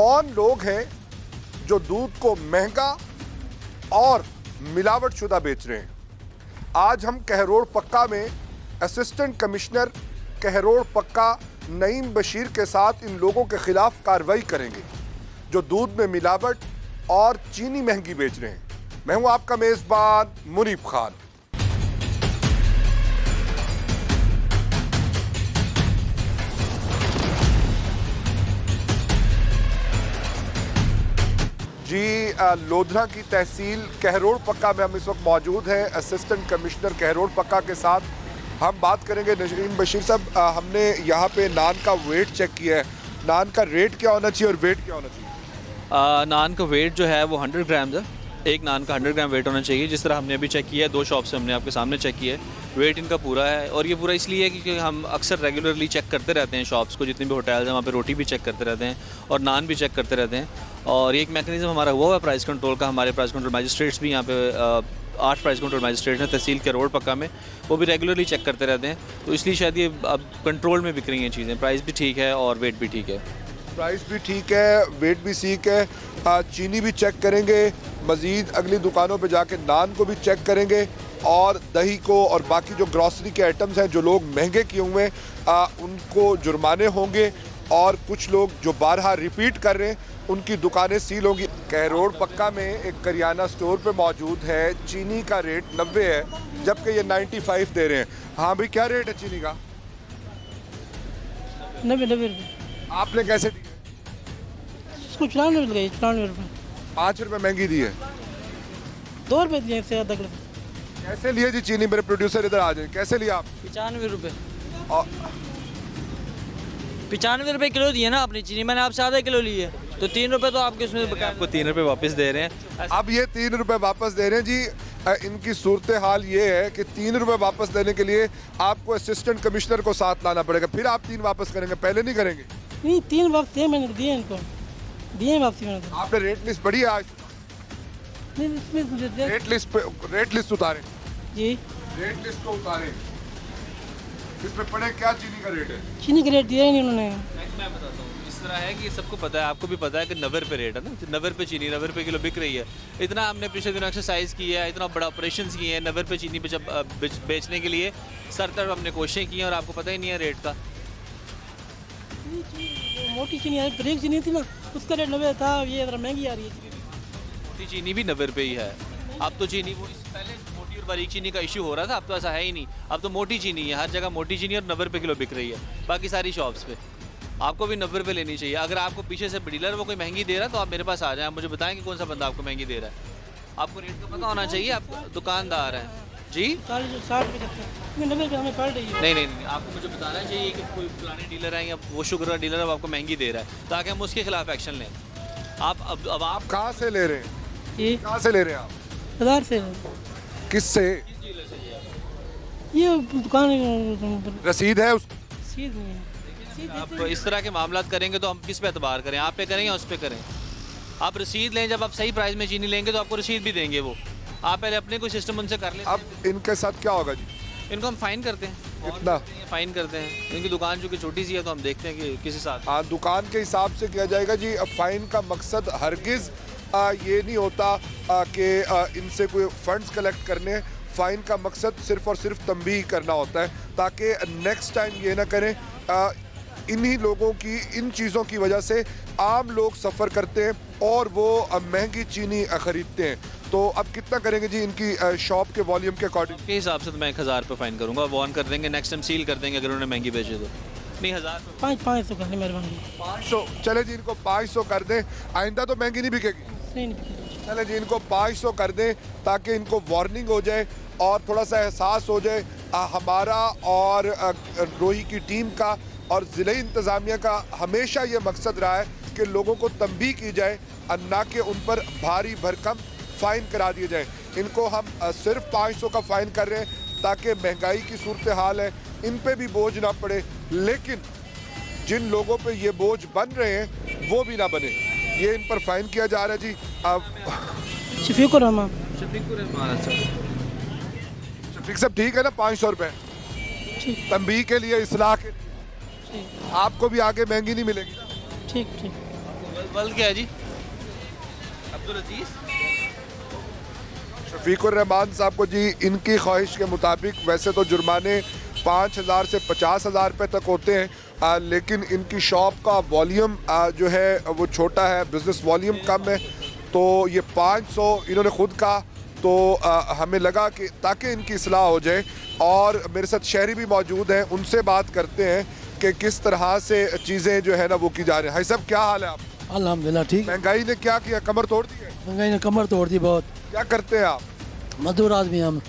कौन लोग हैं जो दूध को महंगा और मिलावटशुदा बेच रहे हैं। आज हम कहरोड़ पक्का में असिस्टेंट कमिश्नर कहरोड़ पक्का नईम बशीर के साथ इन लोगों के खिलाफ कार्रवाई करेंगे जो दूध में मिलावट और चीनी महंगी बेच रहे हैं। मैं हूं आपका मेजबान मुनीब खान। जी लोधरा की तहसील कहरोड़ पक्का में हम इस वक्त मौजूद हैं असिस्टेंट कमिश्नर कहरोड़ पक्का के साथ। हम बात करेंगे नईम बशीर साहब, हमने यहाँ पे नान का वेट चेक किया है, नान का रेट क्या होना चाहिए और वेट क्या होना चाहिए? नान का वेट जो है वो 100 ग्राम है। एक नान का 100 ग्राम वेट होना चाहिए। जिस तरह हमने अभी चेक किया है, 2 शॉप से हमने आपके सामने चेक किया है, वेट इनका पूरा है। और ये पूरा इसलिए है क्योंकि हम अक्सर रेगुलरली चेक करते रहते हैं शॉप्स को, जितने भी होटल्स हैं वहाँ पे रोटी भी चेक करते रहते हैं और नान भी चेक करते रहते हैं। और एक मैकेनिज्म हमारा हुआ है प्राइस कंट्रोल का। हमारे प्राइस कंट्रोल मैजिस्ट्रेट्स भी यहाँ पे 8 प्राइस कंट्रोल मैजिस्ट्रेट्स हैं तहसील कहरोड़ पक्का में, वो भी रेगुलरली चेक करते रहते हैं। तो इसलिए शायद ये अब कंट्रोल में बिक रही हैं चीज़ें। प्राइस भी ठीक है और वेट भी ठीक है। प्राइस भी ठीक है, वेट भी ठीक है। चीनी भी चेक करेंगे, मज़ीद अगली दुकानों पे जाके नान को भी चेक करेंगे और दही को और बाकी जो ग्रॉसरी के आइटम्स हैं जो लोग महंगे किए हुए हैं उनको जुर्माने होंगे। और कुछ लोग जो बारहा रिपीट कर रहे हैं उनकी दुकानें सील होंगी। कहरोड़ पक्का में एक करियाना स्टोर पे मौजूद है। चीनी का रेट 90 है जबकि ये 95 दे रहे हैं। हाँ भाई, क्या रेट है चीनी का? 90 रुपये। आपने कैसे दी? इसको 94 रुपये, 94 रुपये। 5 रुपये महंगी दी है। 2 रुपये दिए इससे ज़्यादा। कैसे लिए जी चीनी? मेरे प्रोड्यूसर इधर आ जाए। कैसे लिया आप? 95 रुपये। और 95 रुपये किलो दिए ना आपने चीनी, मैंने आपसे आधा किलो लिए तो 3 रुपये तो आपके उसमें आपको 3 रुपये वापस दे रहे हैं। अब ये 3 रुपये वापस दे रहे हैं जी। इनकी सूरत हाल ये है कि 3 रुपये वापस देने के लिए आपको असिस्टेंट कमिश्नर को साथ लाना पड़ेगा, फिर आप 3 वापस करेंगे, पहले नहीं करेंगे। नहीं, 3 वापस दिए मैंने, दिए इनको, दिए वापसी मैंने तो। आपने रेट लिस्ट पढ़ी है आज? नहीं, इसमें रेट लिस्ट उतारे जी, रेट लिस्ट को उतारे। इसमें पढ़े क्या चीनी का रेट है? चीनी का रेट दिया ही नहीं उन्होंने। मैं बताता हूँ, इस तरह है कि सबको पता है, आपको भी पता है कि 90 रुपये रेट है ना, 90 रुपये चीनी 90 रुपये किलो बिक रही है। इतना हमने पिछले दिनों एक्सरसाइज की है, इतना बड़ा ऑपरेशन किए हैं 90 रुपये चीनी बेचने के लिए। सर तरफ हमने कोशिशें की हैं और आपको पता ही नहीं है रेट का। मोटी चीनी है, ब्रेक चीनी थी ना, उसका रेट 90 था, ये ज़रा महंगी आ रही है। मोटी चीनी भी 90 रुपये ही है। अब तो चीनी वो पहले मोटी और बारीक चीनी का इशू हो रहा था, अब तो ऐसा है ही नहीं। अब तो मोटी चीनी है, हर जगह मोटी चीनी और 90 रुपये किलो बिक रही है बाकी सारी शॉप्स पे। आपको भी 90 रुपये लेनी चाहिए। अगर आपको पीछे से डीलर वो कोई महंगी दे रहा है तो आप मेरे पास आ जाएं, मुझे बताएं कि कौन सा बंदा आपको महंगी दे रहा है। आपको रेट का पता होना चाहिए, आप दुकानदार हैं जी। 60 रुपये 90 रुपये हमें पड़ रही है। नहीं, आपको मुझे बताना चाहिए कि कोई पुराने डीलर है या वो शुगर का डीलर अब आपको महंगी दे रहा है, ताकि हम उसके खिलाफ एक्शन लें। आप अब आप कहाँ से ले रहे हैं? ये कहाँ से ले रहे हैं आप? बाजार से। किससे? ये दुकान रसीद है उस? रसीद नहीं है। आप इस तरह के मामला करेंगे तो हम किस पे एतबार करें? आप पे करें या उस पे करें? आप रसीद लें, जब आप सही प्राइस में चीनी लेंगे तो आपको रसीद भी देंगे वो। आप पहले अपने कोई सिस्टम उनसे कर लें। अब इनके साथ क्या होगा जी? इनको हम फाइन करते हैं। कितना? फाइन करते हैं। इनकी दुकान चूँकि छोटी सी है तो हम देखते हैं कि किस हिसाब। हाँ, दुकान के हिसाब से किया जाएगा जी। अब फाइन का मकसद हरगिज़ ये नहीं होता कि इनसे कोई फंड्स कलेक्ट करने। फ़ाइन का मकसद सिर्फ़ और सिर्फ तंबीह करना होता है ताकि नेक्स्ट टाइम ये ना करें। इन्हीं लोगों की इन चीज़ों की वजह से आम लोग सफ़र करते हैं और वो महंगी चीनी ख़रीदते हैं। तो अब कितना करेंगे जी इनकी शॉप के वॉल्यूम के अकॉर्डिंग? के हिसाब से तो मैं 1000 रुपये फ़ाइन करूँगा, वार्न कर देंगे, नेक्स्ट टाइम सील कर देंगे अगर उन्होंने महंगी बेचे तो। नहीं, 1000 500 कर मेहरबानी। 500 चले जी, इनको 500 कर दें, आइंदा तो महंगी नहीं बिकेगी। नहीं, चले जी, इनको 500 कर दें ताकि इनको वार्निंग हो जाए और थोड़ा सा एहसास हो जाए हमारा और रोही की टीम का और ज़िले इंतज़ामिया का हमेशा ये मकसद रहा है कि लोगों को तंबीह की जाए और ना कि उन पर भारी भरकम फ़ाइन करा दिए जाए। इनको हम सिर्फ 500 का फ़ाइन कर रहे हैं ताकि महंगाई की सूरत हाल है इन पे भी बोझ ना पड़े, लेकिन जिन लोगों पे ये बोझ बन रहे हैं वो भी ना बने, ये इन पर फ़ाइन किया जा रहा है जी। अब शफीकुर रहमान, शफीक साहब ठीक है ना? 500 रुपये तंबीह के लिए, इसलाह के लिए। आपको भी आगे महंगी नहीं मिलेगी। ठीक। वल क्या है जी? अब्दुल अजीज। शफीकुर रहमान साहब को जी इनकी ख्वाहिश के मुताबिक वैसे तो जुर्माने 5,000 से 50,000 रुपये तक होते हैं, लेकिन इनकी शॉप का वॉल्यूम जो है वो छोटा है, बिज़नेस वॉल्यूम कम है, तो ये 500 इन्होंने खुद कहा। तो हमें लगा कि ताकि इनकी इस्लाह हो जाए, और मेरे साथ शहरी भी मौजूद हैं, उनसे बात करते हैं कि किस तरह से चीज़ें जो है ना वो की जा रही हैं। भाई साहब क्या हाल है आप? अल्हम्दुलिल्लाह ठीक। महंगाई ने क्या किया, कमर तोड़ दी है? महंगाई ने कमर तोड़ दी बहुत। क्या करते हैं आप? मजदूर आदमी हम।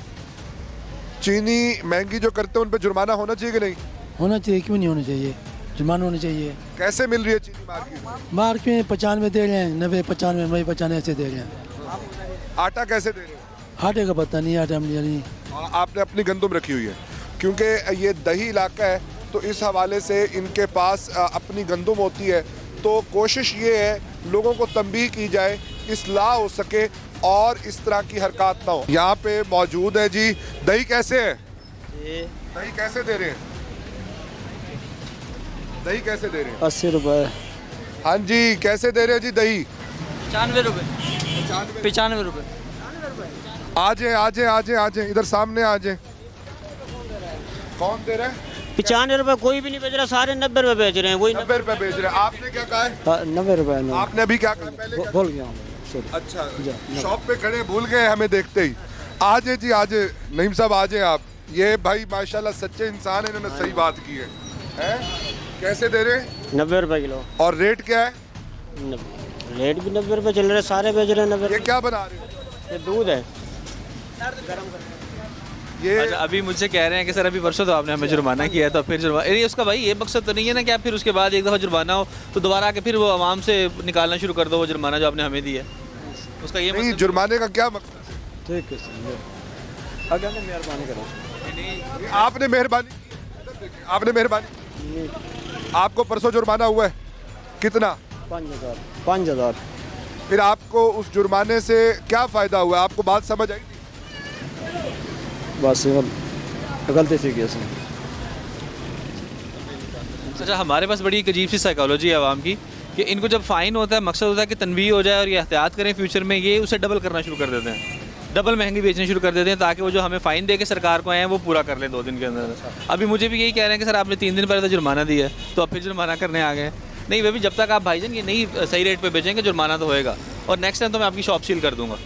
चीनी महंगी जो करते हैं उन पर जुर्माना होना चाहिए कि नहीं? होना चाहिए, क्यों नहीं होना चाहिए, जुर्माना होना चाहिए। कैसे मिल रही है चीनी मार्केट में? मार्केट में 95 दे रहे हैं, 90 95 95 ऐसे दे रहे हैं। आटा कैसे दे रहे हैं? आटे का पता नहीं, आटा नहीं। और आपने अपनी गंदम रखी हुई है, क्योंकि ये दही इलाका है, तो इस हवाले से इनके पास अपनी गंदम होती है। तो कोशिश ये है लोगों को तंबीह की जाए, इस्लाह हो सके और इस तरह की हरकत ना हो। यहाँ पे मौजूद है जी, दही कैसे है? दही कैसे दे रहे हैं? दही कैसे दे रहे हैं? 80 रुपये। हाँ जी, कैसे दे रहे हैं जी दही? 95 रुपये। 95 रुपये। आ जाए इधर सामने आ जाए। कौन दे रहा है? 95 रुपये कोई भी नहीं बेच रहा, सारे 90 रुपये बेच रहे हैं। वही 90 रुपए बेच रहे हैं। आपने क्या कहा है? 90 रुपये। आपने अभी क्या कहा पहले? क्या बोल गया हूँ। अच्छा, शॉप पे खड़े भूल गए हमें देखते ही। आजे जी आजे, नईम साहब आजे आप। ये भाई माशाल्लाह सच्चे इंसान है, इन्होंने सही बात की है। हैं? कैसे दे रहे हैं? 90 रुपये किलो। और रेट क्या है? रेट भी 90 रुपये चल रहे हैं, सारे बेच रहे हैं 90 ये रुपये। क्या बना रहे हो? ये दूध है। ये अच्छा, अभी मुझसे कह रहे हैं कि सर अभी परसों तो आपने हमें जुर्माना किया है, तो फिर जुर्माना ये उसका भाई ये मकसद तो नहीं है ना कि आप फिर उसके बाद एक दफ़ा जुर्माना हो तो दोबारा आके फिर वो आवाम से निकालना शुरू कर दो वो जुर्माना जो आपने हमें दिया है। उसका ये नहीं, मकसद जुर्माने का क्या मकसद है? ठीक है, अगर मेहरबानी करो। आपने मेहरबानी की? आपने मेहरबानी की? आपको परसों जुर्माना हुआ है कितना? 5,000। फिर आपको उस जुर्माने से क्या फ़ायदा हुआ? आपको बात समझ आई थी? बस गलती से किया। अच्छा, हमारे पास बड़ी एक अजीब सी साइकोलॉजी है आवाम की कि इनको जब फ़ाइन होता है मकसद होता है कि तनबीह हो जाए और ये एहतियात करें फ्यूचर में, ये उसे डबल करना शुरू कर देते हैं, डबल महंगी बेचनी शुरू कर देते हैं ताकि वो जो हमें फ़ाइन दे के सरकार को आए हैं वो पूरा कर लें 2 दिन के अंदर। अभी मुझे भी यही कह रहे हैं कि सर आपने 3 दिन पहले तो जुर्माना दिया है तो अब फिर जुर्माना करने आ गए हैं। नहीं, वे भी जब तक आप भाईजान ये नहीं सही रेट पे बेचेंगे जुर्माना तो होएगा, और नेक्स्ट टाइम तो मैं आपकी शॉप सील कर दूंगा।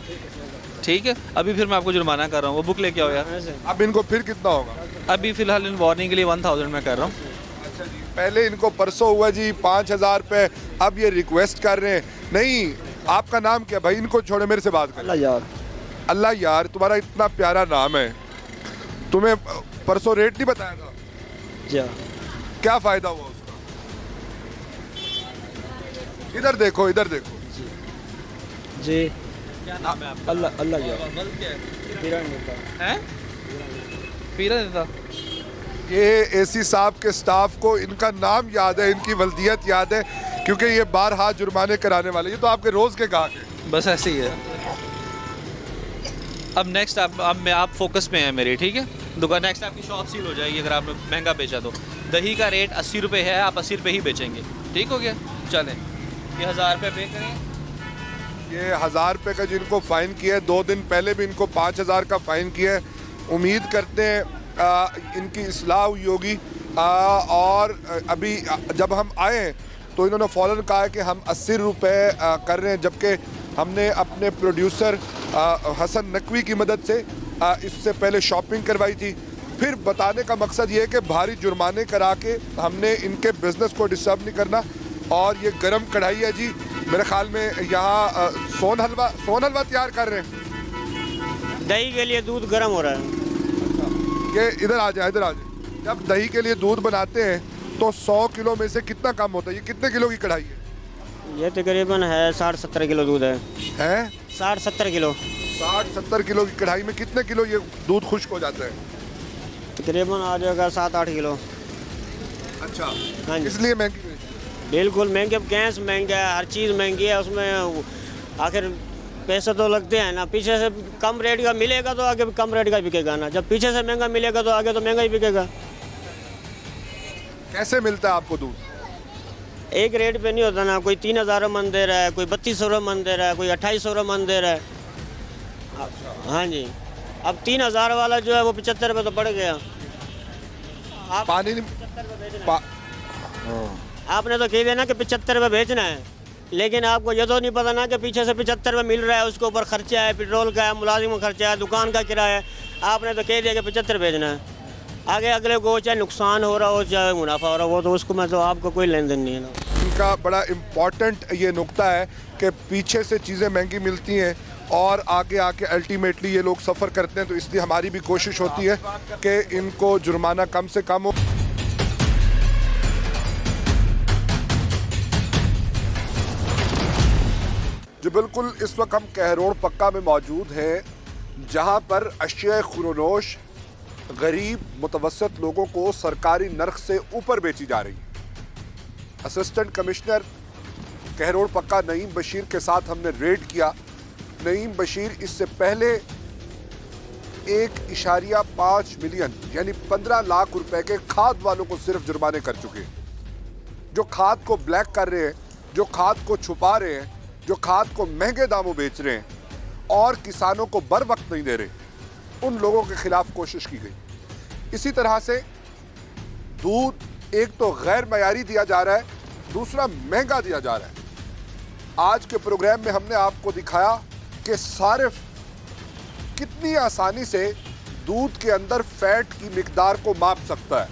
ठीक है, अभी फिर मैं आपको जुर्माना कर रहा हूँ, वो बुक लेके आओ यार। अब इनको फिर कितना होगा? अभी फ़िलहाल इन वार्निंग के लिए 1000 मैं कर रहा हूँ। अच्छा जी, पहले इनको परसों हुआ जी 5,000 रुपये, अब ये रिक्वेस्ट कर रहे हैं। नहीं, आपका नाम क्या भाई? इनको छोड़े, मेरे से बात कर। अल्लाह यार, तुम्हारा इतना प्यारा नाम है, तुम्हें परसों रेट नहीं बताया था? क्या फ़ायदा हुआ उसका? इधर देखो, इधर देखो जी। क्या नाम है आपका? अल्लाह हैं? पीरा देता। ये एसी साहब के स्टाफ को इनका नाम याद है, इनकी वल्दियत याद है, क्योंकि ये बारहा जुर्माने कराने वाले, ये तो आपके रोज़ के गाहक हैं। बस ऐसे ही है। अब नेक्स्ट आप फोकस में हैं मेरे, ठीक है? दुकान नेक्स्ट आपकी शॉप सील हो जाएगी अगर आपने महंगा बेचा तो। दही का रेट 80 रुपये है, आप 80 रुपये ही बेचेंगे, ठीक हो गया? चलें, ये 1000 रुपये पे करें। ये 1000 रुपये का जिनको फ़ाइन किया है, 2 दिन पहले भी इनको 5,000 का फ़ाइन किया है। उम्मीद करते हैं इनकी इस्लाह हुई होगी। और अभी जब हम आए तो इन्होंने फ़ौरन कहा है कि हम 80 रुपये कर रहे हैं, जबकि हमने अपने प्रोड्यूसर हसन नकवी की मदद से इससे पहले शॉपिंग करवाई थी। फिर बताने का मकसद ये है कि भारी जुर्माने करा के हमने इनके बिज़नेस को डिस्टर्ब नहीं करना। और ये गरम कढ़ाई है जी, मेरे ख्याल में यहाँ सोन हलवा तैयार कर रहे हैं। दही के लिए दूध गर्म हो रहा है। ये इधर आ जाए, इधर आ जाए। जब दही के लिए दूध बनाते हैं तो 100 किलो में से कितना कम होता है? ये कितने किलो की कढ़ाई है? ये तकरीबन है 60-70 किलो दूध है। 60-70 किलो। 60-70 किलो की कढ़ाई में कितने किलो ये दूध खुश्क हो जाता है? तकरीबन आ जाएगा 7-8 किलो। अच्छा, हाँ जी। इसलिए महंगी बेचते हैं। बिल्कुल महंगे, गैस महंगा है, हर चीज़ महंगी है, उसमें आखिर पैसे तो लगते हैं ना। पीछे से कम रेट का मिलेगा तो आगे कम रेट का बिकेगा ना, जब पीछे से महंगा मिलेगा तो आगे तो महंगा ही बिकेगा। कैसे मिलता है आपको दूध? एक रेट पे नहीं होता ना, कोई 3,000 मन दे रहा है, कोई 3200 मन दे रहा है, कोई 2800 मन दे रहा है। हाँ जी, अब 3,000 वाला जो है वो 75 रुपये तो बढ़ गया। आप पानी नहीं 75 रुपये बेचना पा, है। आपने तो कह दिया ना कि 75 रुपये बेचना है, लेकिन आपको ये तो नहीं पता ना कि पीछे से 75 रुपये मिल रहा है, उसके ऊपर खर्चा है, पेट्रोल का है, मुलाजिम का खर्चा है, दुकान का किराया है। आपने तो कह दिया कि 75 बेचना है। आगे अगले को चाहे नुकसान हो रहा हो चाहे मुनाफा हो रहा हो, तो उसको मैं तो आपको कोई लेन देन नहीं है ना। इनका बड़ा इम्पॉर्टेंट ये नुक्ता है कि पीछे से चीज़ें महंगी मिलती हैं और आगे आके अल्टीमेटली ये लोग सफ़र करते हैं, तो इसलिए हमारी भी कोशिश होती है कि इनको जुर्माना कम से कम हो। जो बिल्कुल इस वक्त हम कहरोड़ पक्का में मौजूद हैं, जहां पर अशिया खुरोनोश गरीब मुतवसत लोगों को सरकारी नर्ख से ऊपर बेची जा रही है। असिस्टेंट कमिश्नर कहरोड़ पक्का नईम बशीर के साथ हमने रेड किया। नईम बशीर इससे पहले 1.5 मिलियन यानी 15 लाख रुपए के खाद वालों को सिर्फ जुर्माने कर चुके हैं, जो खाद को ब्लैक कर रहे हैं, जो खाद को छुपा रहे हैं, जो खाद को महंगे दामों बेच रहे हैं और किसानों को बर वक्त नहीं दे रहे, उन लोगों के खिलाफ कोशिश की गई। इसी तरह से दूध एक तो गैर मयारी दिया जा रहा है, दूसरा महंगा दिया जा रहा है। आज के प्रोग्राम में हमने आपको दिखाया कि सारिफ कितनी आसानी से दूध के अंदर फैट की मिकदार को माप सकता है।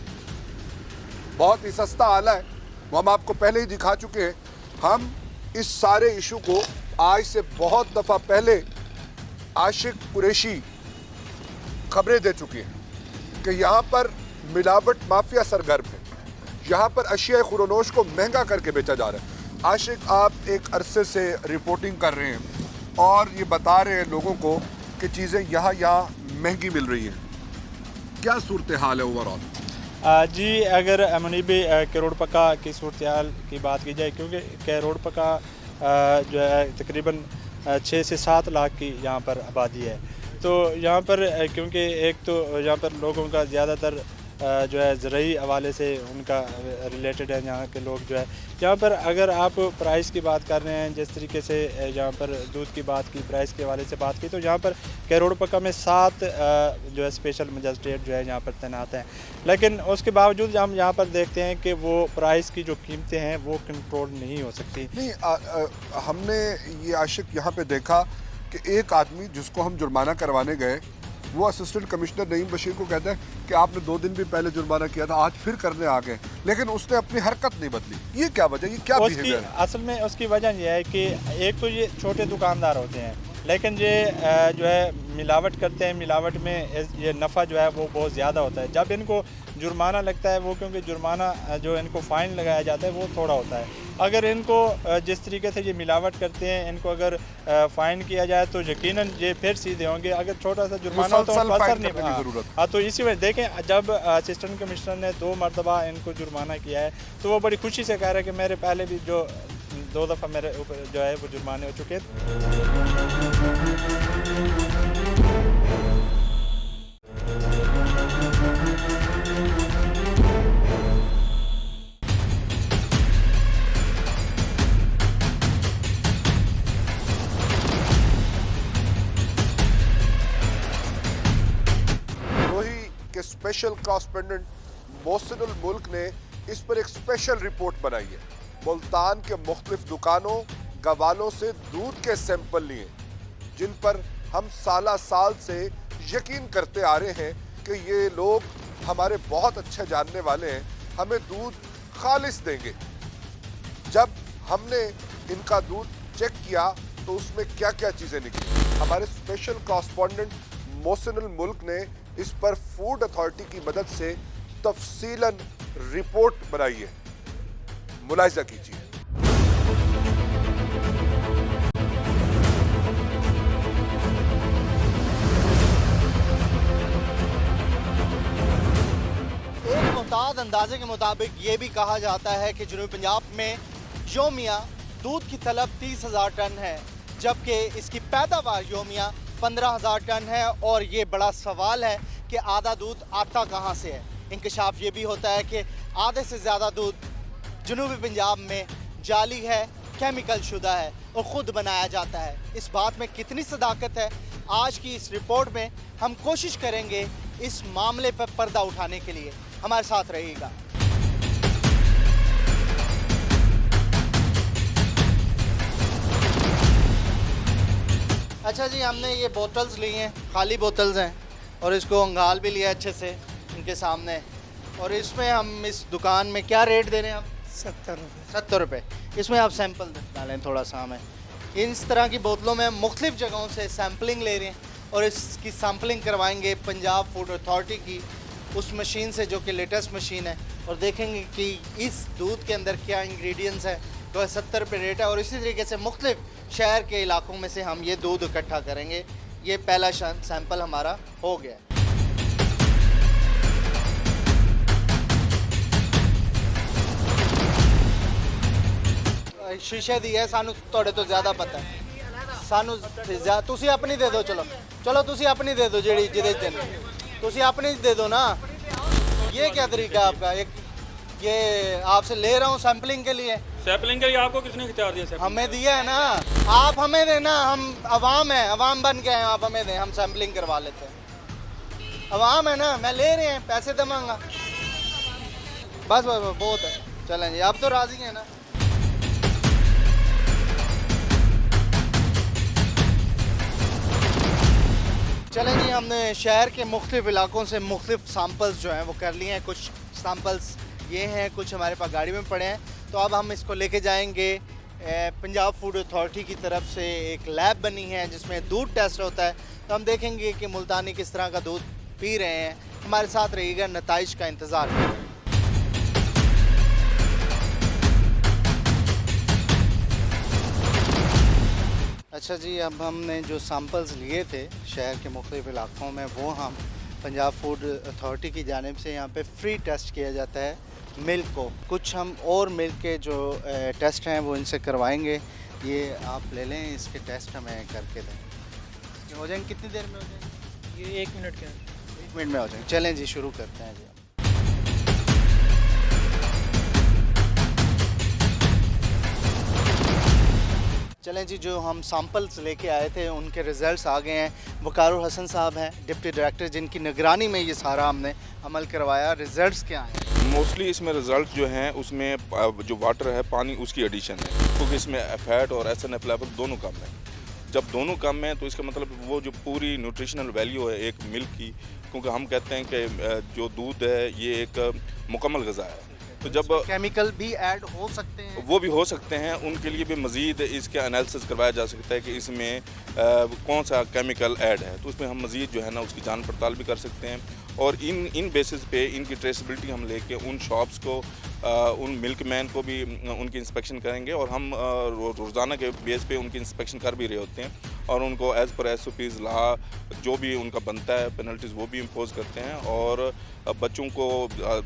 बहुत ही सस्ता आला है, वो हम आपको पहले ही दिखा चुके हैं। हम इस सारे इशू को आज से बहुत दफ़ा पहले आशिक कुरैशी खबरें दे चुकी हैं कि यहाँ पर मिलावट माफिया सरगर्म है, यहाँ पर अशिया खुरोनोश को महंगा करके बेचा जा रहा है। आशिक, आप एक अरसे से रिपोर्टिंग कर रहे हैं और ये बता रहे हैं लोगों को कि चीज़ें यहाँ महंगी मिल रही हैं, क्या सूरत हाल है ओवरऑल? जी, अगर मुनीबी कहरोड़ पक्का की सूरत हाल की बात की जाए, क्योंकि कहरोड़ पक्का जो है तकरीबन 6 से 7 लाख की यहाँ पर आबादी है, तो यहाँ पर क्योंकि एक तो यहाँ पर लोगों का ज़्यादातर जो है ज़रूरी हवाले से उनका रिलेटेड है। यहाँ के लोग जो है यहाँ पर, अगर आप प्राइस की बात कर रहे हैं, जिस तरीके से यहाँ पर दूध की बात की, प्राइस के हवाले से बात की, तो यहाँ पर कहरोड़ पक्का में 7 जो है स्पेशल मजिस्ट्रेट जो है यहाँ पर तैनात हैं, लेकिन उसके बावजूद हम यहाँ पर देखते हैं कि वो प्राइस की जो कीमतें हैं वो कंट्रोल नहीं हो सकती। नहीं, हमने ये आशिक यहाँ पे देखा कि एक आदमी जिसको हम जुर्माना करवाने गए, वो असिस्टेंट कमिश्नर नईम बशीर को कहता है कि आपने 2 दिन भी पहले जुर्माना किया था, आज फिर करने आ गए, लेकिन उसने अपनी हरकत नहीं बदली। ये क्या वजह, ये क्या बिहेवियर है? असल में उसकी वजह यह है कि एक तो ये छोटे दुकानदार होते हैं, लेकिन ये जो है मिलावट करते हैं। मिलावट में ये नफ़ा जो है वो बहुत ज़्यादा होता है। जब इनको जुर्माना लगता है, वो क्योंकि जुर्माना जो इनको फ़ाइन लगाया जाता है वो थोड़ा होता है, अगर इनको जिस तरीके से ये मिलावट करते हैं, इनको अगर फ़ाइन किया जाए तो यकीनन ये फिर सीधे होंगे। अगर छोटा सा जुर्माना हो तो उनको असर नहीं। हाँ, तो इसी वजह देखें, जब असिस्टेंट कमिश्नर ने 2 मरतबा इनको जुर्माना किया है, तो वो बड़ी खुशी से कह रहे हैं कि मेरे पहले भी जो 2 दफ़ा मेरे ऊपर जो है वो जुर्माने हो चुके हैं। के स्पेशल कॉरेस्पोंडेंट मोहसिनुल मुल्क ने इस पर एक स्पेशल रिपोर्ट बनाई है। मुल्तान के मुख्तलिफ दुकानों, गवालों से दूध के सैंपल लिए, जिन पर हम साल से यकीन करते आ रहे हैं कि ये लोग हमारे बहुत अच्छे जानने वाले हैं, हमें दूध खालिस देंगे। जब हमने इनका दूध चेक किया तो उसमें क्या क्या चीज़ें निकली, हमारे स्पेशल कॉरेस्पोंडेंट मोहसिनुल मुल्क ने इस पर फूड अथॉरिटी की मदद से तफसीलन रिपोर्ट बनाई है। मुलाहिजा कीजिए। एक मुताद अंदाजे के मुताबिक ये भी कहा जाता है कि जनूबी पंजाब में योमिया दूध की तलब 30,000 टन है, जबकि इसकी पैदावार योमिया 15,000 टन है। और ये बड़ा सवाल है कि आधा दूध आता कहाँ से है। इंकशाफ ये भी होता है कि आधे से ज़्यादा दूध जनूबी पंजाब में जाली है, केमिकल शुदा है और ख़ुद बनाया जाता है। इस बात में कितनी सदाकत है, आज की इस रिपोर्ट में हम कोशिश करेंगे इस मामले पर पर्दा उठाने के लिए। हमारे साथ रहिएगा। अच्छा जी, हमने ये बोतल्स ली हैं, खाली बोतल्स हैं, और इसको अंगाल भी लिया अच्छे से इनके सामने। और इसमें हम इस दुकान में क्या रेट दे रहे हैं? हम 70 रुपये। इसमें आप सैंपल डालें थोड़ा सा हमें। इस तरह की बोतलों में हम मुख्तलिफ़ जगहों से सैम्पलिंग ले रहे हैं और इसकी सैम्पलिंग करवाएंगे पंजाब फूड अथॉरिटी की उस मशीन से, जो कि लेटेस्ट मशीन है, और देखेंगे कि इस दूध के अंदर क्या इंग्रेडिएंट्स हैं। तो 70 रुपये रेट है। और इसी तरीके से मुख्तलिफ़ शहर के इलाकों में से हम ये दूध इकट्ठा करेंगे। ये पहला सैंपल हमारा हो गया। शीशे दी है, सानू थोड़े तो ज़्यादा पता है। सानू तुसी अपनी दे दो। चलो तुसी अपनी दे दो, जेड़ी जिदे दिन तुसी अपनी दे दो ना। ये क्या तरीका है आपका? ये आपसे ले रहा हूँ सैम्पलिंग के लिए। सैम्पलिंग के लिए आपको किसने इख्तियार दिया? हमें दिया है ना। आप हमें देना, हम अवाम है, अवाम बन के हैं, आप हमें दें, हम सैम्पलिंग करवा लेते हैं। अवाम है ना, मैं ले रहे हैं, पैसे दमांगा। बस बहुत है। चलें जी, आप तो राज़ी हैं ना? चलें जी, हमने शहर के मुख्तलिफ़ इलाकों से मुख्तलिफ़ सैम्पल्स जो हैं वो कर लिए हैं। कुछ सैम्पल्स ये हैं, कुछ हमारे पास गाड़ी में पड़े हैं। तो अब हम इसको लेके जाएंगे पंजाब फूड अथॉरिटी की तरफ से एक लैब बनी है जिसमें दूध टेस्ट होता है। तो हम देखेंगे कि मुल्तानी किस तरह का दूध पी रहे हैं। हमारे साथ रहिएगा, नताइज का इंतज़ार करें। अच्छा जी, अब हमने जो सैम्पल्स लिए थे शहर के मुख्तलिफ़ इलाकों में, वो हम पंजाब फूड अथॉरिटी की जानिब से यहाँ पे फ्री टेस्ट किया जाता है मिल्क को। कुछ हम और मिल्क के जो टेस्ट हैं वो इनसे करवाएंगे। ये आप ले लें, इसके टेस्ट हमें करके दें। हो जाएंगे कितनी देर में हो जाएंगे? ये 1 मिनट के 1 मिनट में हो जाएंगे। चलें जी, शुरू करते हैं जी। चलें जी, जो हम सैम्पल्स लेके आए थे उनके रिज़ल्ट्स आ गए हैं। वकारुल हसन साहब हैं डिप्टी डायरेक्टर, जिनकी निगरानी में ये सारा हमने अमल करवाया। रिज़ल्ट्स क्या हैं? मोस्टली इसमें रिज़ल्ट जो हैं उसमें जो वाटर है, पानी, उसकी एडिशन है, क्योंकि इसमें फैट और SNF लेवल दोनों कम है। जब दोनों कम हैं तो इसका मतलब वो जो पूरी न्यूट्रिशनल वैल्यू है एक मिल्क की, क्योंकि हम कहते हैं कि जो दूध है ये एक मुकम्मल ग़िज़ा है। तो जब केमिकल भी ऐड हो सकते हैं, वो भी हो सकते हैं, उनके लिए भी मज़ीद इसके एनालिसिस करवाया जा सकता है कि इसमें कौन सा केमिकल ऐड है। तो उसमें हम मज़ीद जो है ना उसकी जांच पड़ताल भी कर सकते हैं। और इन बेसिस पे इनकी ट्रेसबिलिटी हम लेके उन शॉप्स को, उन मिल्कमैन को भी उनकी इंस्पेक्शन करेंगे। और हम रोज़ाना के बेस पे उनकी इंस्पेक्शन कर भी रहे होते हैं और उनको एज़ पर SOPs ला जो भी उनका बनता है पेनल्टीज़ वो भी इम्पोज करते हैं। और बच्चों को,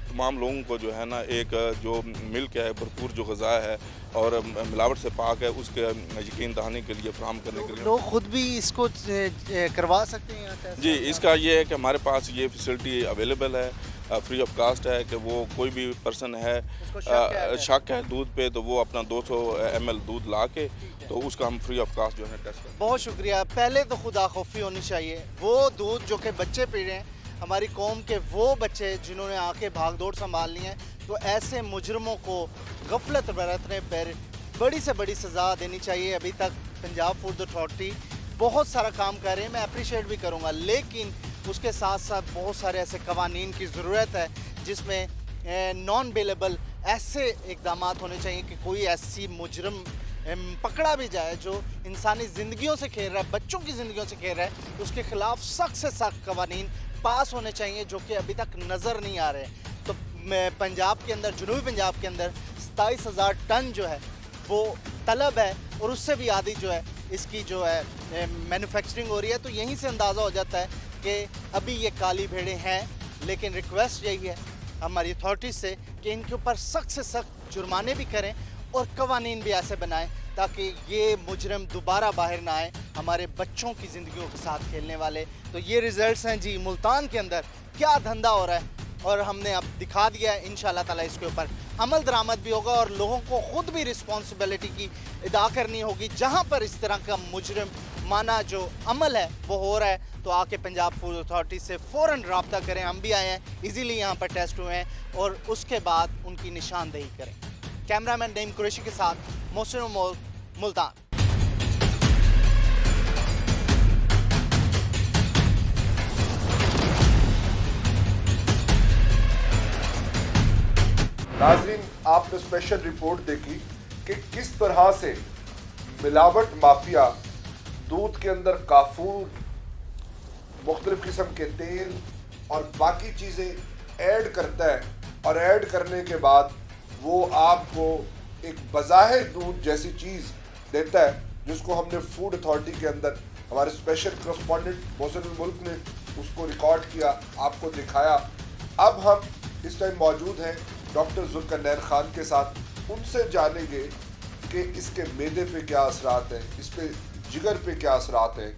तमाम लोगों को जो है ना एक जो मिल्क है, भरपूर जो ग़िज़ा है और मिलावट से पाक है, उसके यकीन दहानी के लिए, फराहम करने के लिए लोग खुद भी इसको करवा सकते हैं यहाँ जी। इसका ये है कि हमारे पास ये फैसिलिटी अवेलेबल है, फ्री ऑफ कास्ट है, कि वो कोई भी पर्सन है शक है दूध पे तो वो अपना 200 ml दूध ला के तो उसका हम फ्री ऑफ कास्ट जो है टेस्ट करते हैं। बहुत शुक्रिया। पहले तो खुदा खौफी होनी चाहिए। वो दूध जो कि बच्चे पी रहे हैं, हमारी कौम के वो बच्चे जिन्होंने आके भागदौड़ संभालनी है, तो ऐसे मुजरमों को गफलत बरतने पर बड़ी से बड़ी सज़ा देनी चाहिए। अभी तक पंजाब फूड अथॉरिटी बहुत सारा काम कर रहे हैं, मैं अप्रिशिएट भी करूँगा, लेकिन उसके साथ साथ बहुत सारे ऐसे कवानीन की ज़रूरत है जिसमें नॉन बेलेबल ऐसे इकदाम होने चाहिए कि कोई ऐसी मुजरम पकड़ा भी जाए जो इंसानी ज़िंदगियों से खेल रहा है, बच्चों की ज़िंदगियों से खेल रहा है, उसके ख़िलाफ़ सख्त से सख्त कवानीन पास होने चाहिए जो कि अभी तक नज़र नहीं आ रहे। तो पंजाब के अंदर, जनूबी पंजाब के अंदर 27,000 टन जो है वो तलब है और उससे भी आधी जो है इसकी जो है मैन्युफैक्चरिंग हो रही है। तो यहीं से अंदाज़ा हो जाता है कि अभी ये काली भेड़ें हैं। लेकिन रिक्वेस्ट यही है हमारी अथॉरिटी से कि इनके ऊपर सख्त से सख्त जुर्माने भी करें और कवानीन भी ऐसे बनाएं ताकि ये मुजरम दोबारा बाहर ना आए, हमारे बच्चों की ज़िंदगियों के साथ खेलने वाले। तो ये रिज़ल्ट्स हैं जी मुल्तान के अंदर क्या धंधा हो रहा है और हमने अब दिखा दिया है। इंशाल्लाह ताला इसके ऊपर अमल दरामद भी होगा और लोगों को खुद भी रिस्पॉन्सिबिलिटी की अदा करनी होगी। जहाँ पर इस तरह का मुजरिम माना जो अमल है वो हो रहा है तो आके पंजाब फूड अथॉरिटी से फ़ौरन रब्ता करें। हम भी आए हैं, इजीली यहाँ पर टेस्ट हुए हैं और उसके बाद उनकी निशानदेही करें। कैमरामैन नईम कुरैशी के साथ मोहसिन मोल, मुल्तान। नाज़रीन, आपने स्पेशल रिपोर्ट देखी कि किस तरह से मिलावट माफिया दूध के अंदर काफूर, मुख्तलिफ किस्म के तेल और बाकी चीज़ें ऐड करता है और ऐड करने के बाद वो आपको एक बज़ाहिर दूध जैसी चीज़ देता है, जिसको हमने फूड अथॉरिटी के अंदर हमारे स्पेशल करस्पॉन्डेंट मोहसिन मुल्क ने उसको रिकॉर्ड किया, आपको दिखाया। अब हम इस टाइम मौजूद हैं डॉक्टर जुल्करनैन खान के साथ, उनसे जानेंगे कि इसके मैदे पे क्या असरात हैं, इस पे जिगर पे क्या असरात हैं,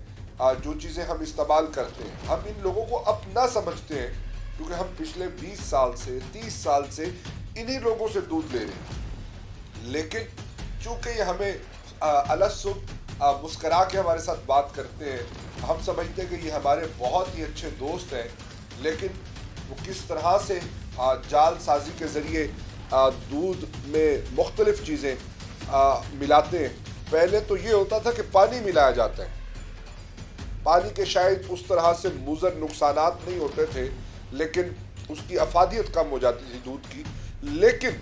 जो चीज़ें हम इस्तेमाल करते हैं। हम इन लोगों को अपना समझते हैं क्योंकि हम पिछले 20 साल से 30 साल से इन्हीं लोगों से दूध ले रहे हैं, लेकिन चूँकि ये हमें अलग मुस्करा के हमारे साथ बात करते हैं, हम समझते हैं कि ये हमारे बहुत ही अच्छे दोस्त हैं, लेकिन वो किस तरह से जाल साजी के ज़रिए दूध में मुख्तलिफ चीज़ें मिलाते हैं। पहले तो ये होता था कि पानी मिलाया जाता है, पानी के शायद उस तरह से मुज़र नुकसानात नहीं होते थे, लेकिन उसकी अफादियत कम हो जाती थी दूध की। लेकिन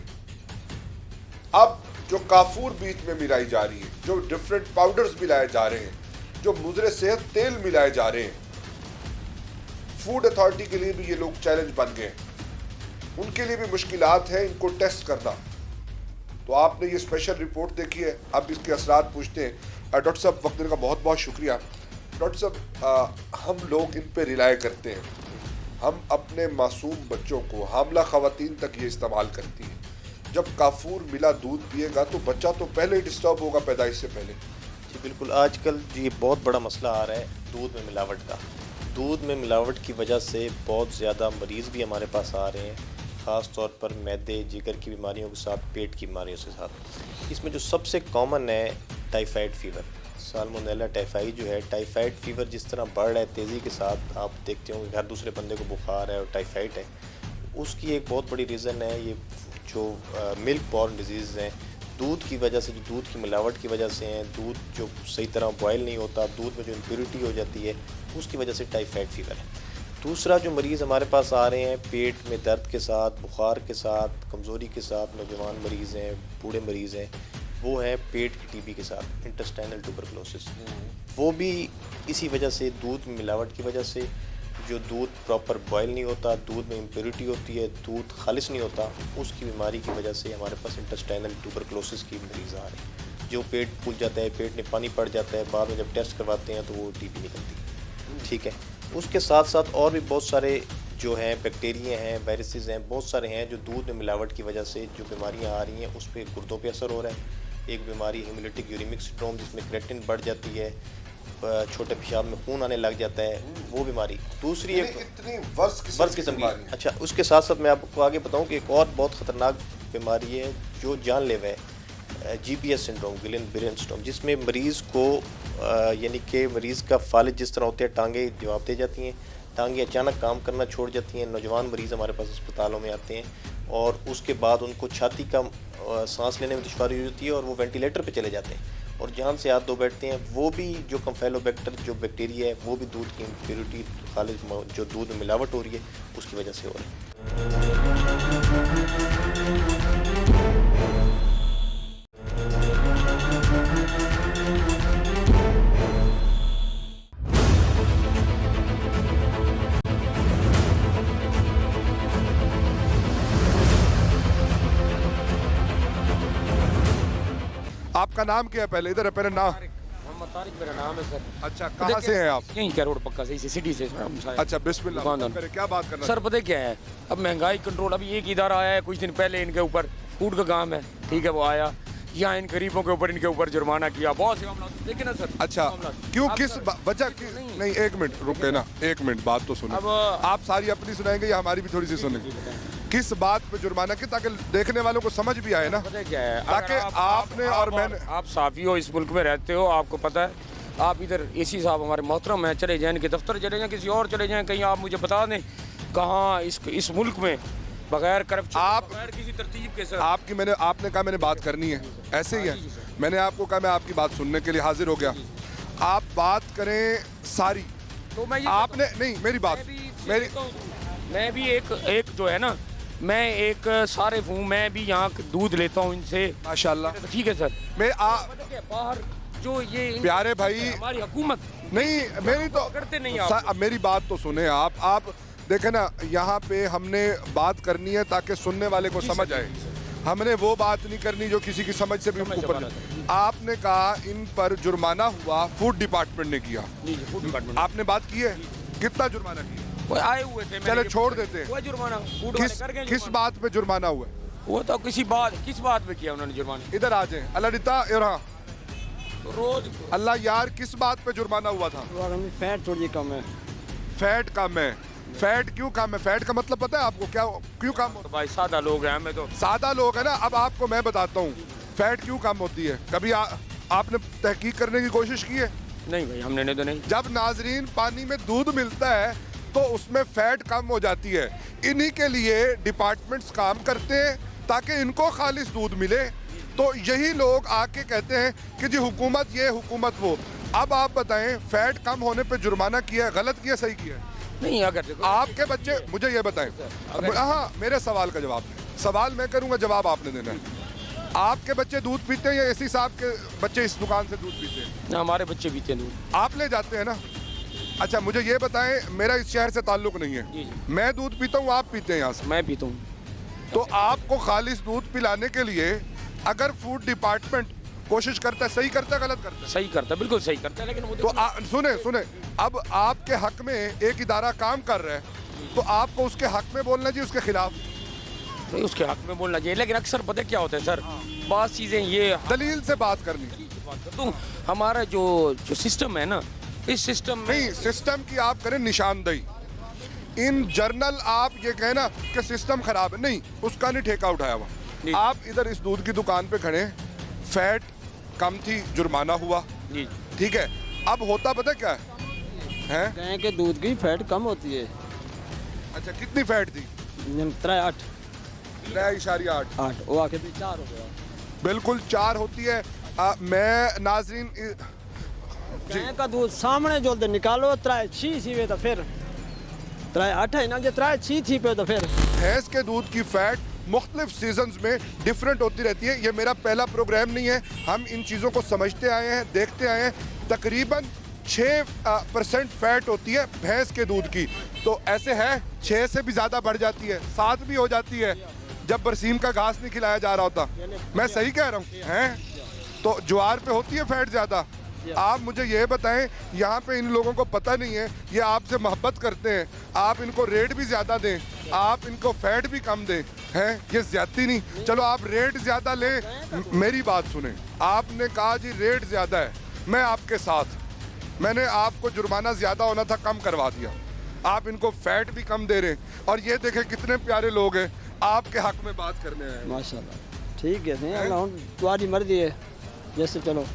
अब जो काफूर बीच में मिलाई जा रही है, जो डिफरेंट पाउडर्स मिलाए जा रहे हैं, जो मुज़र सेहत तेल मिलाए जा रहे हैं, फूड अथॉरिटी के लिए भी ये लोग चैलेंज बन गए हैं, उनके लिए भी मुश्किलात हैं इनको टेस्ट करना। तो आपने ये स्पेशल रिपोर्ट देखी है, अब इसके असरात पूछते हैं। डॉक्टर साहब, वक्त देने का बहुत बहुत शुक्रिया। डॉक्टर साहब, हम लोग इन पे रिलाय करते हैं, हम अपने मासूम बच्चों को, हामला ख़वातीन तक ये इस्तेमाल करती है। जब काफूर मिला दूध पिएगा तो बच्चा तो पहले ही डिस्टर्ब होगा पैदाइश से पहले। जी बिल्कुल, आजकल ये बहुत बड़ा मसला आ रहा है दूध में मिलावट का। दूध में मिलावट की वजह से बहुत ज़्यादा मरीज़ भी हमारे पास आ रहे हैं, ख़ास तौर पर मैदे, जिगर की बीमारियों के साथ, पेट की बीमारियों के साथ। इसमें जो सबसे कॉमन है टाइफाइड फ़ीवर, साल्मोनेला टाइफाई जो है, टाइफाइड फ़ीवर जिस तरह बढ़ रहा है तेज़ी के साथ, आप देखते होंगे हर दूसरे बंदे को बुखार है और टाइफाइड है। उसकी एक बहुत बड़ी रीज़न है ये जो मिल्क बॉर्न डिजीज़ हैं, दूध की वजह से, जो दूध की मिलावट की वजह से हैं, दूध जो सही तरह बॉयल नहीं होता, दूध में जो इम्प्योरिटी हो जाती है, उसकी वजह से टाइफाइड फ़ीवर है। दूसरा जो मरीज़ हमारे पास आ रहे हैं पेट में दर्द के साथ, बुखार के साथ, कमज़ोरी के साथ, नौजवान मरीज़ हैं, बूढ़े मरीज़ हैं, वो है पेट की टीबी के साथ, इंटेस्टाइनल ट्यूबरकुलोसिस। वो भी इसी वजह से, दूध में मिलावट की वजह से, जो दूध प्रॉपर बॉयल नहीं होता, दूध में इम्प्योरिटी होती है, दूध खालिश नहीं होता, उसकी बीमारी की वजह से हमारे पास इंटेस्टाइनल ट्यूबरकुलोसिस की मरीज़ आ रहे हैं, जो पेट फूल जाता है, पेट में पानी पड़ जाता है, बाद में जब टेस्ट करवाते हैं तो वो टीबी निकलती है। ठीक है, उसके साथ साथ और भी बहुत सारे जो हैं बैक्टीरिया हैं, वायरसेस हैं, बहुत सारे हैं जो दूध में मिलावट की वजह से जो बीमारियां आ रही हैं उस पर गुर्दों पे असर हो रहा है। एक बीमारी हेमोलिटिक यूरेमिक सिंड्रोम, जिसमें क्रेटिन बढ़ जाती है, छोटे पेशाब में खून आने लग जाता है, वो बीमारी। दूसरी एक इतनी वर्ष किस्म की। अच्छा, उसके साथ साथ मैं आपको आगे बताऊं कि एक और बहुत ख़तरनाक बीमारी है जो जानलेवा है, GPS सिंड्रोम, गिलेन-बिरेन सिंड्रोम, जिसमें मरीज़ को यानी कि मरीज़ का फालिज जिस तरह होते हैं, टांगें जवाब दे जाती हैं, टांगें अचानक काम करना छोड़ जाती हैं। नौजवान मरीज़ हमारे पास अस्पतालों में आते हैं और उसके बाद उनको छाती का सांस लेने में दुश्वारी होती है और वो वेंटिलेटर पे चले जाते हैं और जहाँ से हाथ धो बैठते हैं। वो भी जो कैम्फाइलोबैक्टर जो बैक्टीरिया है, वो भी दूध की इम्प्योरिटी, खालिज जो दूध में मिलावट हो रही है उसकी वजह से हो रही है। आपका नाम क्या है? पहले इधर है, पहले नाम। मोहम्मद तारिक मेरा नाम है सर। अच्छा, कहाँ से हैं आप? यहीं का रोड पक्का से, सिटी से। अच्छा, बिस्मिल्लाह। क्या बात करना सर? पता क्या है, अब महंगाई कंट्रोल, अभी एक इदारा आया है कुछ दिन पहले इनके ऊपर, फूड का काम है, ठीक है, वो आया, यहाँ इन गरीबों के ऊपर इनके ऊपर जुर्माना किया, बहुत से मामला देखिए ना सर। अच्छा, क्यों, किस वजह की? नहीं, एक मिनट रुके ना, एक मिनट, बात तो सुनो। आप सारी अपनी सुनाएंगे या हमारी भी थोड़ी सी सुनेंगे? किस बात पे जुर्माना की, ताकि देखने वालों को समझ भी आए ना, क्या है, ताकि आपने और मैंने, आप साफी हो, इस मुल्क में रहते हो, आपको पता है, आप इधर एसी साहब हमारे मोहतरम हैं, चले जाएं इनके दफ्तर चले जाएं, किसी और चले जाएं, कहीं आप मुझे बता दें कहाँ इस मुल्क में बगैर करप्शन, आप बगैर किसी तरतीब के सर। आपने कहा मैंने बात करनी है, ऐसे ही है। मैंने आपको कहा मैं आपकी बात सुनने के लिए हाजिर हो गया। आप बात करें सारी, तो मैं आपने नहीं, मेरी बात, मैं भी एक जो है ना, मैं एक सारिफ हूँ, मैं भी यहाँ दूध लेता हूँ इनसे माशाल्लाह। ठीक है सर। मैं बाहर जो ये प्यारे भाई, हमारी हुकूमत नहीं, मेरी तो करते नहीं अब मेरी बात तो सुने आप देखें ना, यहाँ पे हमने बात करनी है ताकि सुनने वाले को समझ आए। हमने वो बात नहीं करनी जो किसी की समझ से भी ऊपर। आपने कहा इन पर जुर्माना हुआ, फूड डिपार्टमेंट ने किया। फूड डिपार्टमेंट आपने बात की है, कितना जुर्माना किया? वो आए हुए थे, चले छोड़ देते हैं। जुर्माना किस बात पे जुर्माना हुआ? वो तो किस बात पे किया उन्होंने जुर्माना? इधर आ जाए अल्लाह यहाँ, रोज अल्लाह यार, किस बात पे जुर्माना हुआ था? फैट थोड़ी कम है। फैट कम है? फैट क्यों कम है? फैट का मतलब पता है आपको क्या, क्यों कम होता है? भाई सादा लोग हैं, हमें तो सादा लोग है ना। अब आपको मैं बताता हूँ फैट क्यों कम होती है। कभी आपने तहकीक करने की कोशिश की है? नहीं भाई, हमने तो नहीं। जब नाजरीन पानी में दूध मिलता है तो उसमें फैट कम हो जाती है। इन्हीं के लिए डिपार्टमेंट्स काम करते हैं ताकि इनको खालिश दूध मिले। तो यही लोग आके कहते हैं कि जी हुकूमत ये, हुकूमत वो। अब आप बताएं, फैट कम होने पे जुर्माना किया है, गलत किया, सही किया? नहीं, अगर आपके बच्चे, मुझे ये बताएं, हाँ, मेरे सवाल का जवाब, सवाल मैं करूंगा, जवाब आपने देना है। आपके बच्चे दूध पीते हैं या एसी साहब के बच्चे इस दुकान से दूध पीते हैं? हमारे बच्चे पीते हैं दूध। आप ले जाते हैं ना? अच्छा, मुझे ये बताएं, मेरा इस शहर से ताल्लुक नहीं है, मैं दूध पीता हूँ, आप पीते हैं यहाँ से? मैं पीता हूँ। तो आपको खालिश दूध पिलाने के लिए अगर फूड डिपार्टमेंट कोशिश करता है, सही करता है, गलत करता है? सही करता है, बिल्कुल सही करता है। लेकिन तो सुने, अब आपके हक में एक इदारा काम कर रहा है तो आपको उसके हक में बोलना चाहिए, उसके खिलाफ नहीं? उसके हक में बोलना चाहिए, लेकिन अक्सर पता क्या होता है सर, बात चीज़ें ये दलील से बात करनी। तो हमारा जो सिस्टम है ना, इस सिस्टम में नहीं, सिस्टम की आप करें निशानदेही। इन जर्नल आप ये कहना कि सिस्टम खराब है, नहीं, उसका नहीं ठेका उठाया हुआ। आप इधर इस दूध की दुकान पे खड़े, फैट कम थी, जुर्माना हुआ, ठीक है। अब होता पता क्या है? गाय के दूध की फैट कम होती है। अच्छा, कितनी फैट थी? 3.8 वो आके भी 4 हो गया। बिल्कुल 4 होती है। मैं नाजरीन गाय का दूध सामने जो निकालो 3.6 थी तो फिर 3.8 है ना, जो 3.6 थी पे तो फिर। भैंस के दूध की फैट मुख्तलिफ सीजन्स में डिफरेंट होती रहती है। ये मेरा पहला प्रोग्राम नहीं है, हम इन चीज़ों को समझते आए हैं, देखते आए हैं। तकरीबन 6% फैट होती है भैंस के दूध की, तो ऐसे है 6 से भी ज़्यादा बढ़ जाती है, 7 भी हो जाती है जब बरसीम का घास नहीं खिलाया जा रहा होता। मैं सही कह रहा हूँ हैं? तो ज्वार पे होती है फैट ज़्यादा। आप मुझे ये बताएं, यहाँ पे इन लोगों को पता नहीं है, ये आपसे मोहब्बत करते हैं, आप इनको रेट भी ज़्यादा दें, आप इनको फैट भी कम दें, हैं? ये ज़्यादती नहीं। चलो आप रेट ज़्यादा लें, मेरी बात सुने। आपने कहा जी रेट ज़्यादा है, मैं आपके साथ, मैंने आपको जुर्माना ज़्यादा होना था, कम करवा दिया। आप इनको फैट भी कम दे रहे हैं, और ये देखें कितने प्यारे लोग हैं, आपके हक में बात करने आए। माशाल्लाह, ठीक है, तुम्हारी मर्जी है, जैसे चलो।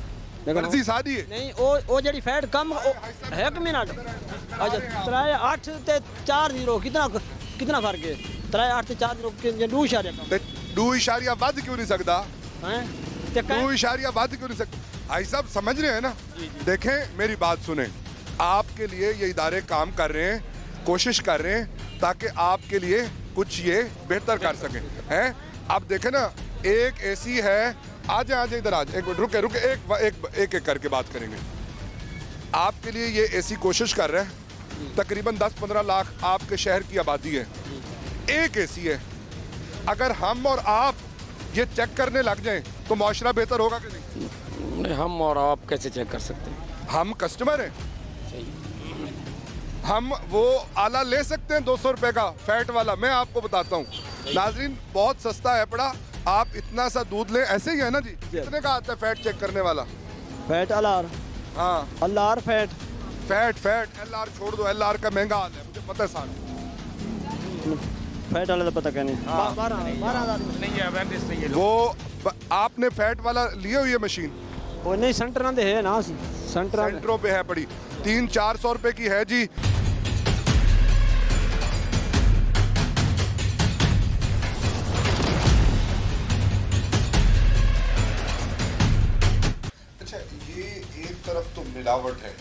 मर्जी शादी है नहीं, वो जड़ी फैट कम है कि मिनट। अच्छा, 3.8 ते 4.0 कितना फर्क है? 3.8 ते 4.0 के 2 इशारे कम। 2 इशारिया वध क्यों नहीं सकता? हैं? 2 इशारिया वध क्यों नहीं सकता? भाई साहब समझ रहे हैं ना? देखें, मेरी बात सुने, आपके लिए ये इदारे काम कर रहे हैं, कोशिश कर रहे हैं ताकि आपके लिए कुछ ये बेहतर कर सकें, हैं? अब देखें ना, एक एसी है, आ जाए इधर आ जाए, एक मिनट रुके, एक करके बात करेंगे। आपके लिए ये एसी कोशिश कर रहे हैं, तकरीबन 10-15 लाख आपके शहर की आबादी है, एक एसी है। अगर हम और आप ये चेक करने लग जाएं तो मुआशरा बेहतर होगा कि नहीं? हम और आप कैसे चेक कर सकते हैं? हम कस्टमर हैं, हम वो आला ले सकते हैं 200 रुपए का फैट वाला। मैं आपको बताता हूँ नाजरीन, बहुत सस्ता है पड़ा, आप इतना सा दूध लें, ऐसे ही है ना जी? कितने का आता है फैट चेक करने वाला? फैट अलार हाँ, अलार फैट फैट एलआर छोड़ दो, एलआर का महंगा हाल है, मुझे पता है साहब। फैट वाला तो पता क्या नहीं। हाँ। 12,000 नहीं है अवेयरनेस नहीं है वो आपने फैट वाला लिए हुई है मशीन? वो नहीं सेंटर दे है ना सेंटर सेंटरों पे है पड़ी, 300-400 रुपए की है जी। अच्छा, ये एक तरफ तो मिलावट है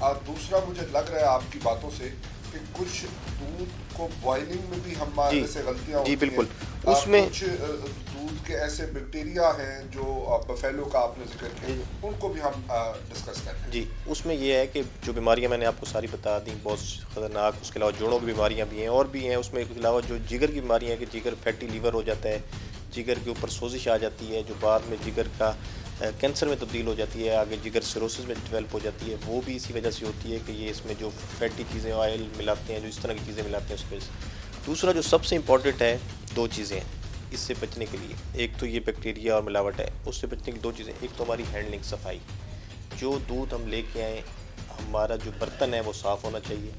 और दूसरा मुझे लग रहा है आपकी बातों से कि कुछ दूध को बॉइलिंग में भी हमारे से गलतियां होती हैं। बिल्कुल। उसमें कुछ दूध के ऐसे बैक्टीरिया हैं जो बफेलो का आपने जिक्र किया, उनको भी हम डिस्कस करते हैं। जी, उसमें ये है कि जो बीमारियां मैंने आपको सारी बता दी, बहुत ख़तरनाक, उसके अलावा जोड़ों की बीमारियां भी हैं और भी हैं। उसमें इसके अलावा जो जिगर की बीमारियां हैं कि जिगर फैटी लीवर हो जाता है, जिगर के ऊपर सोजिश आ जाती है जो बाद में जिगर का कैंसर में तब्दील हो जाती है, आगे जिगर सिरोसिस में डेवलप हो जाती है, वो भी इसी वजह से होती है कि ये इसमें जो फैटी चीज़ें ऑयल मिलाते हैं, जो इस तरह की चीज़ें मिलाते हैं उसकी वजह से। दूसरा जो सबसे इम्पॉर्टेंट है, 2 चीज़ें हैं इससे बचने के लिए। एक तो ये बैक्टीरिया और मिलावट है, उससे बचने की 2 चीज़ें। एक तो हमारी हैंडलिंग, सफाई। जो दूध हम लेके आएँ, हमारा जो बर्तन है वो साफ़ होना चाहिए,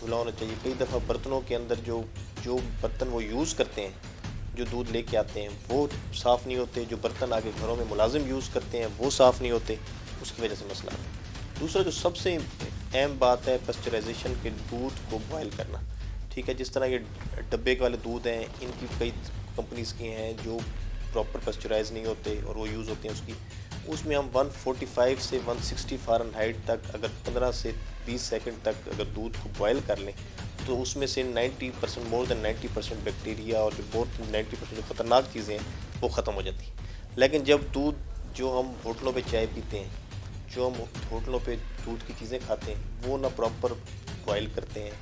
धुला होना चाहिए। कई दफ़ा बर्तनों के अंदर जो बर्तन वो यूज़ करते हैं, जो दूध लेके आते हैं, वो साफ़ नहीं होते। जो बर्तन आगे घरों में मुलाजिम यूज़ करते हैं वो साफ़ नहीं होते, उसकी वजह से मसला है। दूसरा जो सबसे अहम बात है, पास्चराइजेशन के दूध को बॉयल करना। ठीक है, जिस तरह ये डब्बे वाले दूध हैं, इनकी कई कंपनीज़ की हैं जो प्रॉपर पास्चराइज नहीं होते और वो यूज़ होते हैं उसमें हम 145 से 160 फ़ारेनहाइट तक अगर 15 से 20 सेकंड तक अगर दूध को बॉयल कर लें तो उसमें से 90% मोर देन 90% बैक्टीरिया और जो बहुत 90% जो ख़तरनाक चीज़ें हैं वो ख़त्म हो जाती हैं। लेकिन जब दूध जो हम होटलों पे चाय पीते हैं, जो हम होटलों पे दूध की चीज़ें खाते हैं, वो ना प्रॉपर बॉयल करते हैं,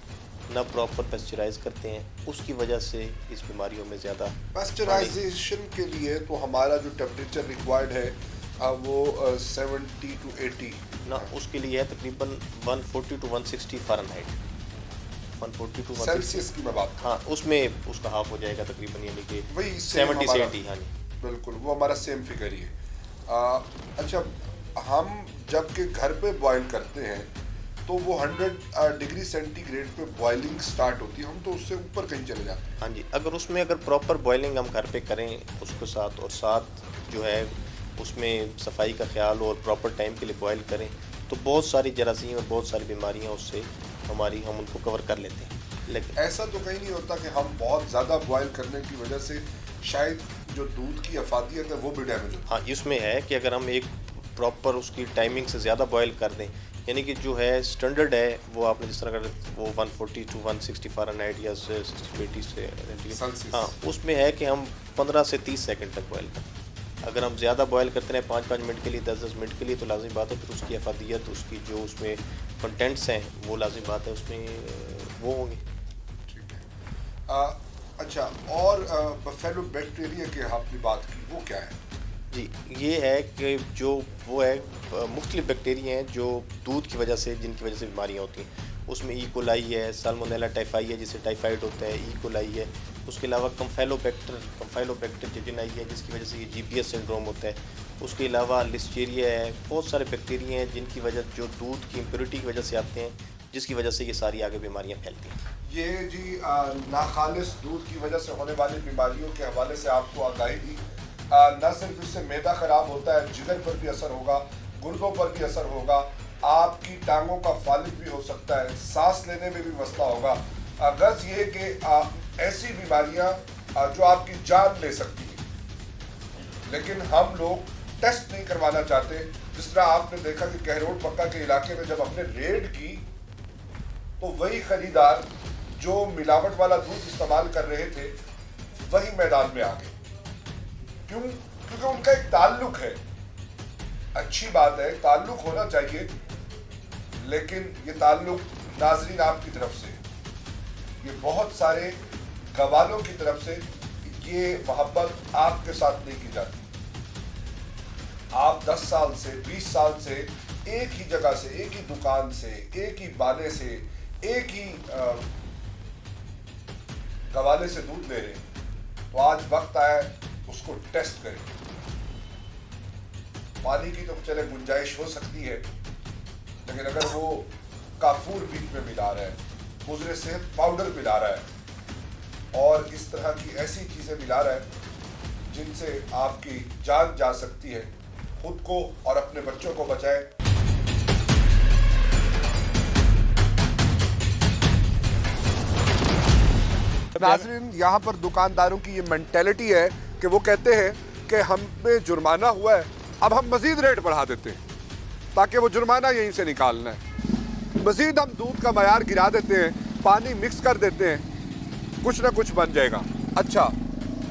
ना प्रॉपर पास्चराइज करते हैं, उसकी वजह से इस बीमारियों में ज़्यादा। पास्चराइजेशन के लिए तो हमारा जो टेम्परेचर रिक्वायर्ड है वो 70 to 80 ना, उसके लिए है तकरीबन 140 to 160 फ़ारेनहाइट। 140 to 160 सेल्सियस की मैं बात। हाँ, उसमें उसका हाफ हो जाएगा तकरीबन, यानी कि वही 70 से 80। हाँ जी, बिल्कुल, वो हमारा सेम फिगर ही है। अच्छा, हम जब के घर पे बॉयल करते हैं तो वो 100 डिग्री सेंटीग्रेड पे बॉइलिंग स्टार्ट होती है, हम तो उससे ऊपर कहीं चले जाते हैं। हाँ जी, अगर प्रॉपर बॉइलिंग हम घर पे करें उसके साथ, और साथ जो है उसमें सफाई का ख्याल और प्रॉपर टाइम के लिए बॉयल करें, तो बहुत सारी जरासीम और बहुत सारी बीमारियाँ उससे हम उनको कवर कर लेते हैं। लेकिन ऐसा तो कहीं नहीं होता कि हम बहुत ज़्यादा बॉयल करने की वजह से शायद जो दूध की अफादियत है वो भी डैमेज हो। हाँ, इसमें है कि अगर हम एक प्रॉपर उसकी टाइमिंग से ज़्यादा बॉयल कर दें, यानी कि जो है स्टैंडर्ड है वो आपने जिस तरह कर वो 140 to 160 फ़ारेनहाइट या 60 to 80 से, हाँ, उसमें है कि हम 15 से 30 सेकंड तक बॉयल करें। अगर हम ज़्यादा बॉयल करते हैं 5-5 मिनट के लिए, 10-10 मिनट के लिए, तो लाजिम बात है फिर उसकी अफादियत, उसकी जो उसमें कंटेंट्स हैं वो लाजिम बात है उसमें वो होंगे। ठीक है। अच्छा, और बफेलो बैक्टीरिया की आपने बात की, वो क्या है? जी, ये है कि जो वो है मुख्तलिफ बैक्टीरिया हैं जो दूध की वजह से, जिनकी वजह से बीमारियाँ होती हैं। उसमें ई कोलाई है, साल्मोनेला टाइफाई है जिससे टाइफाइड होता है, ई कोलाई है। उसके अलावा कम्फाइलोबैक्टर जेजिनाई है जिसकी वजह से ये जीपीएस सिंड्रोम होता है। उसके अलावा लिस्टेरिया है, बहुत सारे बैक्टीरिया हैं जिनकी वजह जो दूध की इम्प्योरिटी की वजह से आते हैं, जिसकी वजह से ये सारी आगे बीमारियाँ फैलती हैं। ये जी नाखालिस दूध की वजह से होने वाली बीमारियों के हवाले से आपको आगाही दी। न सिर्फ इससे मैदा खराब होता है, जिगर पर भी असर होगा, गुर्दों पर भी असर होगा, आपकी टांगों का फालिज भी हो सकता है, सांस लेने में भी मसला होगा। गर्ज ये कि ऐसी बीमारियां जो आपकी जान ले सकती हैं, लेकिन हम लोग टेस्ट नहीं करवाना चाहते। जिस तरह आपने देखा कि कहरोड पक्का के इलाके में जब हमने रेड की तो वही खरीदार जो मिलावट वाला दूध इस्तेमाल कर रहे थे वही मैदान में आ गए। क्यों? क्योंकि उनका एक ताल्लुक है। अच्छी बात है, ताल्लुक होना चाहिए, लेकिन ये ताल्लुक नाजरीन आपकी तरफ से, ये बहुत सारे गवालों की तरफ से ये मोहब्बत आपके साथ नहीं की जाती। आप 10 साल से 20 साल से एक ही जगह से, एक ही दुकान से, एक ही बाले से, एक ही गवाले से दूध ले रहे हैं, तो आज वक्त आया उसको टेस्ट करें। पानी की तो चले गुंजाइश हो सकती है, लेकिन अगर वो काफूर बीच में मिला रहा है, मुजरे सेहत पाउडर मिला रहा है और इस तरह की ऐसी चीजें मिला रहा है जिनसे आपकी जान जा सकती है, खुद को और अपने बच्चों को बचाएं। नाज़रीन, यहाँ पर दुकानदारों की ये मेंटेलिटी है कि वो कहते हैं कि हम पे जुर्माना हुआ है, अब हम मजीद रेट बढ़ा देते हैं ताकि वो जुर्माना यहीं से निकालना है। मजीद हम दूध का मयार गिरा देते हैं, पानी मिक्स कर देते हैं, कुछ ना कुछ बन जाएगा। अच्छा,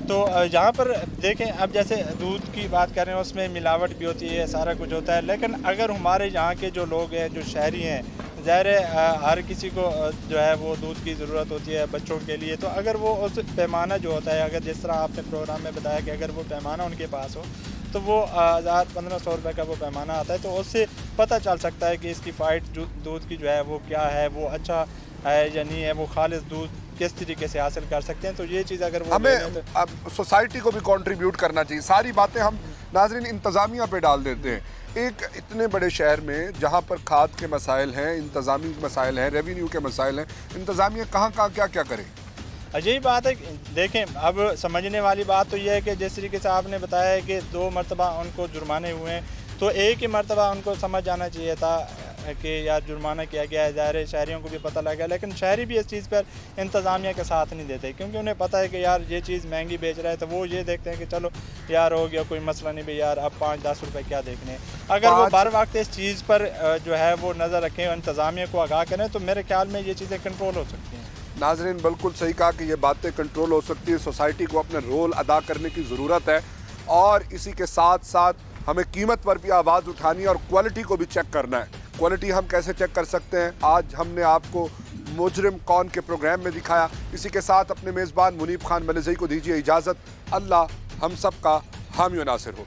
तो यहाँ पर देखें, अब जैसे दूध की बात कर रहे हैं उसमें मिलावट भी होती है, सारा कुछ होता है, लेकिन अगर हमारे यहाँ के जो लोग हैं, जो शहरी हैं, ज़ाहिर है हर किसी को जो है वो दूध की ज़रूरत होती है बच्चों के लिए। तो अगर वो उस पैमाना जो होता है, अगर जिस तरह आपने प्रोग्राम में बताया कि अगर वो पैमाना उनके पास हो तो वो 1000-1500 रुपये का वो पैमाना आता है, तो उससे पता चल सकता है कि इसकी फ़ाइट दूध की जो है वो क्या है, वो अच्छा है या नहीं है, वो खालिस दूध किस तरीके से हासिल कर सकते हैं। तो ये चीज़ अगर वो हमें तो अब सोसाइटी को भी कंट्रीब्यूट करना चाहिए। सारी बातें हम नाज़रीन इंतज़ामिया पे डाल देते हैं। एक इतने बड़े शहर में जहाँ पर खाद के मसाइल हैं, इंतज़ामी मसाइल हैं, रेवेन्यू के मसाइल हैं, इंतज़ामिया कहाँ क्या क्या करे। यही बात है। देखें, अब समझने वाली बात तो यह है कि जिस तरीके से आपने बताया है कि 2 मरतबा उनको जुर्माने हुए हैं, तो एक ही मरतबा उनको समझ जाना चाहिए था कि यार जुर्माना किया गया है। ज़ाहिर है शहरियों को भी पता लगा, लेकिन शहरी भी इस चीज़ पर इंतज़ामिया का साथ नहीं देते, क्योंकि उन्हें पता है कि यार ये चीज़ महंगी बेच रहा है, तो वो ये देखते हैं कि चलो यार हो गया, कोई मसला नहीं भाई, यार अब 5-10 रुपये क्या देखने। अगर वो बर वक्त इस चीज़ पर जो है वो नज़र रखें और इंतज़ामिया को आगाह करें, तो मेरे ख्याल में ये चीज़ें कंट्रोल हो सकती हैं। नाज़रीन, बिल्कुल सही कहा कि ये बातें कंट्रोल हो सकती है। सोसाइटी को अपना रोल अदा करने की ज़रूरत है और इसी के साथ साथ हमें कीमत पर भी आवाज़ उठानी है और क्वालिटी को भी चेक करना है। क्वालिटी हम कैसे चेक कर सकते हैं, आज हमने आपको मुजरिम कौन के प्रोग्राम में दिखाया। इसी के साथ अपने मेज़बान मुनीब खान मलिज़ई को दीजिए इजाज़त। अल्लाह हम सब का हामी व नासिर हो।